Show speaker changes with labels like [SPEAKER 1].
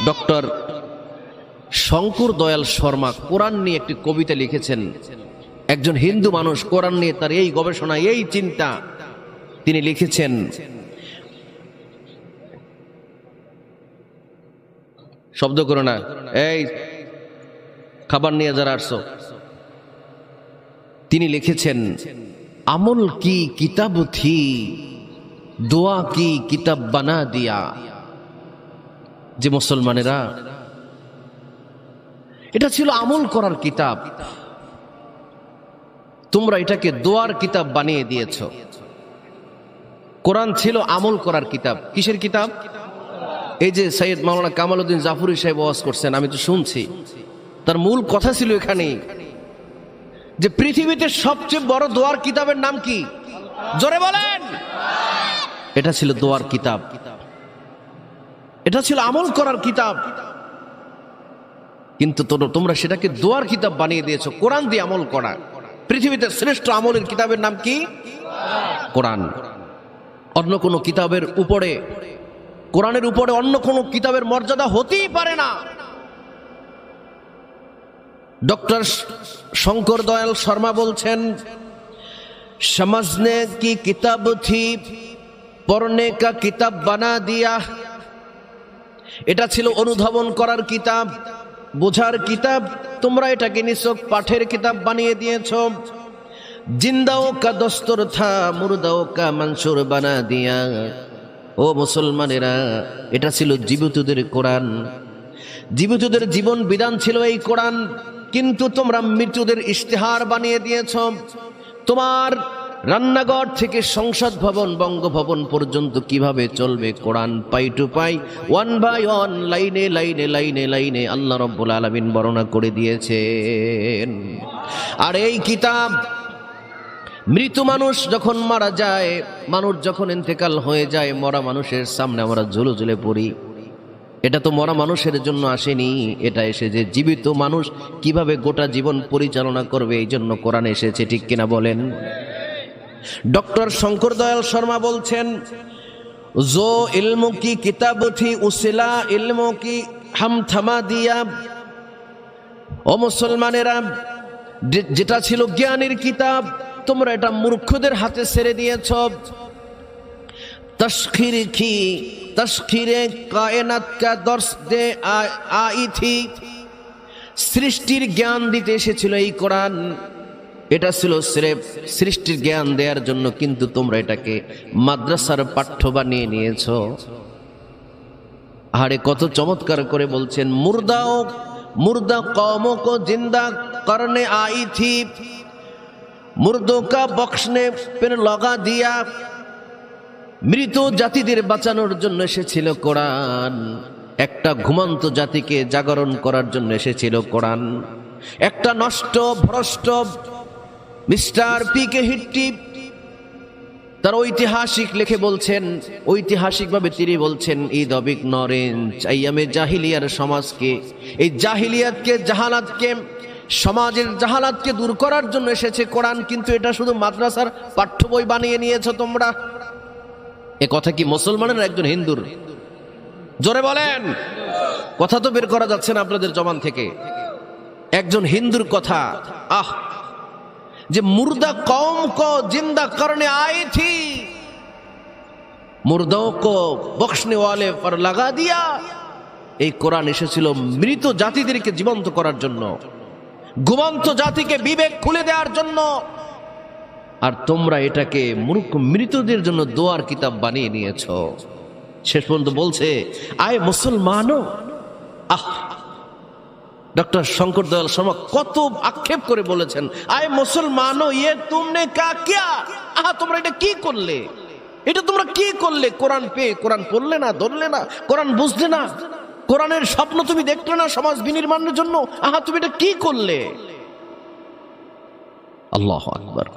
[SPEAKER 1] Doctor Shankar Dayal Sharma কোরআন নিয়ে একটি কবিতা লিখেছেন। একজন হিন্দু মানুষ কোরআন নিয়ে তার এই গবেষণা, এই চিন্তা, তিনি লিখেছেন, শব্দ করো না, এই খাবার নিয়ে যারা আসছো। তিনি লিখেছেন, আমল কি কিতাব থি, দোয়া কি কিতাব বানা দিয়া। যে মুসলমানেরা, এটা ছিল আমল করার কিতাব, তোমরা এটাকে দোয়ার কিতাব বানিয়ে দিয়েছ। কোরআন ছিল আমল করার কিতাব। কিসের কিতাব? এই যে সৈয়দ মাওলানা কামাল উদ্দিন জাফরি সাহেব ওয়াজ করছেন, আমি তো শুনছি, তার মূল কথা ছিল এখানে যে পৃথিবীতে সবচেয়ে বড় দোয়ার কিতাবের নাম কি? জোরে বলেন। এটা ছিল দোয়ার কিতাব, এটা ছিল আমল করার কিতাব, কিন্তু তোমরা সেটাকে দোয়ার কিতাব বানিয়ে দিয়েছো। কোরআন দিয়ে আমল করা, পৃথিবীতে শ্রেষ্ঠ আমলের কিতাবের নাম কি? কোরআন। অন্য কোন কিতাবের উপরে, কোরআনের উপরে অন্য কোন কিতাবের মর্যাদা হতেই পারে না। ডক্টর শঙ্কর দয়াল শর্মা বলছেন, समझने की किताब थी, পড়নে কা কিতাব বানা দিয়া। এটা ছিল অনুধাবন করার কিতাব, বোঝার কিতাব, তোমরা এটাকে নিছক পাঠের কিতাব বানিয়ে দিয়েছ। জিন্দাও কা দস্তর থা, মুর্দাও কা মনসুর বানা দিয়া। ও মুসলমানেরা, এটা ছিল জীবিতদের কোরআন, জীবিতদের জীবন বিধান ছিল এই কোরআন, কিন্তু তোমরা মৃতদের ইশতেহার বানিয়ে দিয়েছ। তোমার রান্নাঘর থেকে সংসদ ভবন, বঙ্গভবন পর্যন্ত কিভাবে চলবে কোরআন pie to pie, one by one, লাইনে লাইনে লাইনে লাইনে আল্লাহ রাব্বুল আলামিন বর্ণনা করে দিয়েছেন। আর এই কিতাব, মৃত মানুষ যখন মারা যায়, মানুষ যখন ইন্তেকাল হয়ে যায়, মরা মানুষের সামনে আমরা ঝুলে ঝুলে পড়ি। এটা তো মরা মানুষের জন্য আসেনি, এটা এসেছে জীবিত মানুষ কিভাবে গোটা জীবন পরিচালনা করবে, এই জন্য কোরআন এসেছে। ঠিক কিনা বলেন? ডক্টর শঙ্কর দয়াল শর্মা বলছেন, জো ইলমো কি কিতাব থি উসিলা ইলমো কি হাম থামা দিয়া। ও মুসলমানেরা, যেটা ছিল জ্ঞানের কিতাব, তোমরা এটা মূর্খদের হাতে ছেড়ে দিয়েছ। তশখির কি তশখিরে কায়নাত কা দর্স দে আই থি, সৃষ্টির জ্ঞান দিতে এসেছিল এই কোরআন। এটা ছিল স্রেফ সৃষ্টির জ্ঞান দেওয়ার জন্য, কিন্তু তোমরা এটাকে মাদ্রাসার পাঠ্য বানিয়ে নিয়েছ। আরে কত চমৎকার করে বলছেন, মুর্দা কওমোं को जिंदा करने आई थी, मुर्दों का बख्शने पर लगा दिया। মৃত জাতিদের বাঁচানোর জন্য এসেছিল কোরআন, একটা ঘুমন্ত জাতিকে জাগরণ করার জন্য এসেছিল কোরআন। একটা নষ্ট ভ্রষ্ট মিস্টার পি কে হিট্টি তার ঐতিহাসিক লেখে বলছেন, ঐতিহাসিকভাবে তিনি বলছেন, ঈদ অবিক নরেঞ্জ আইয়ামে জাহিলিয়ার সমাজকে, এই জাহিলিয়াতকে, জাহালাতকে, সমাজের জাহালাতকে দূর করার জন্য এসেছে কোরআন, কিন্তু এটা শুধু মাদ্রাসার পাঠ্য বই বানিয়ে নিয়েছো তোমরা। এ কথা কি মুসলমানের একজন হিন্দুর? জোরে বলেন। কথা তো বের করা যাচ্ছে না আপনাদের জবান থেকে, একজন হিন্দুর কথা। আহ, যে মুর্দা কौम को जिंदा करने आई थी, मुर्दों को बख्शने वाले पर लगा दिया। এই কোরআন এসেছিল মৃত জাতিদেরকে জীবন্ত করার জন্য, ঘুমন্ত জাতিকে বিবেক খুলে দেওয়ার জন্য। আর তোমরা এটাকে মৃতদের জন্য দোয়ার কিতাব বানিয়ে নিয়েছ। শেষ পর্যন্ত বলছে, আয় মুসলমানো। আহ, ডক্টর শঙ্কর দয়াল শর্মা কত আক্ষেপ করে বলেছেন, আয় মুসলমানো, ইয়ে তুমনে কা কিয়া। আহা, তোমরা এটা কি করলে? এটা তোমরা কি করলে? কোরআন পেয়ে কোরআন পড়লে না, ধরলে না, কোরআন বুঝলে না, কোরআনের স্বপ্ন তুমি দেখলে না সমাজ বিনির্মাণের জন্য। আহা, তুমি এটা কি করলে? আল্লাহু আকবার।